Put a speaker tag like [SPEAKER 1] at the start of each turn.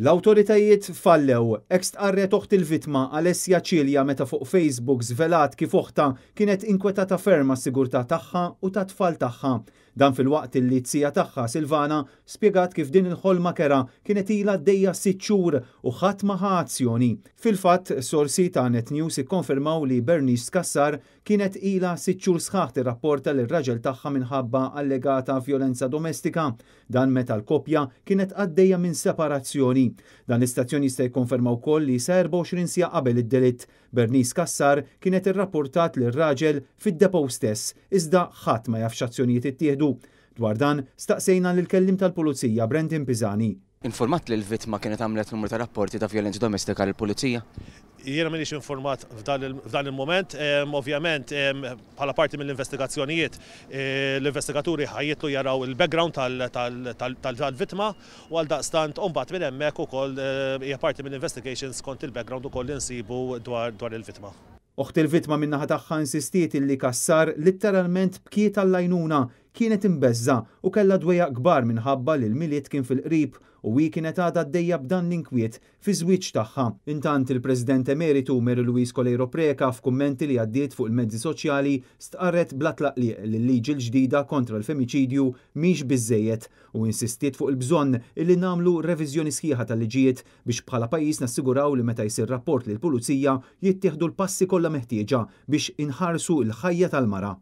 [SPEAKER 1] L-awtoritajiet fallew ex tqarret oħt il-vittma Alessia Cilja meta fuq Facebook żvelat kif oħta kienet inkwetata ferm s-sigurtà tagħha u tat-tfal tagħha. Dan fil-waqt li t-sija tagħha Silvana spjegat kif din il-ħolma kera kienet ilha għaddejja 6 xhur u ħadd ma ħa azzjoni. Fil-fatt, sorsi ta' Net News ikkonfermaw li Bernice Cassar kienet ilha 6 xhur sħaħ tirrapporta lir-raġel tagħha minħabba allegata vjolenza domestika. Dan meta l-koppja kienet għaddejja minn separazzjoni. Dan l-istazzjon jista' jikkonferma wkoll li sa 24 siegħa qabel id-delitt Bernice Cassar kienet irrapportat lir-raġel fid-depow stess, iżda ħadd ma jafx azzjonijiet ittieħdu. Dwar dan staqsejna lill-kellim tal-Pulizija Brendan Pisani.
[SPEAKER 2] Informat li l-vittma kienet għamlet numru ta' rapporti ta' vjolenza domestika lill-Pulizija?
[SPEAKER 3] Jiena m'iniex informat f'dan il-moment, ovvjament bħala parti mill-investigazzjonijiet l-investigaturi ħajjitlu jaraw il-background tal-vittma u għal daqstant mbagħad minn hemmhekk ukoll hija parti mill-investigations kont il-background ukoll insibu dwar il-vittma.
[SPEAKER 1] Oħt il-vittma min-naħa tagħha insistiet illi Cassar litteralment bkiet għall-għajnuna, kienet imbeżża u kellha dwejja kbar minħabba li l-miliet kien fil-qrib u hi kienet għadha għaddejja b'dan l-inkwiet fi żwieġ tagħha. Intant il-President Emeritu Mary Louise Colero Preca f'kummenti li għaddiet fuq il-mezzi soċjali stqarret bla tlaqliq li l-liġi l-ġdida kontra l-femiċidju mhix biżżejjed u insistiet fuq il-bżonn illi nagħmlu reviżjoni sħiħa tal-liġijiet biex bħala pajjiż nassiguraw li meta jsir rapport lill-Pulizija jittieħdu l-passi kollha meħtieġa biex inħarsu l-ħajja tal-mara.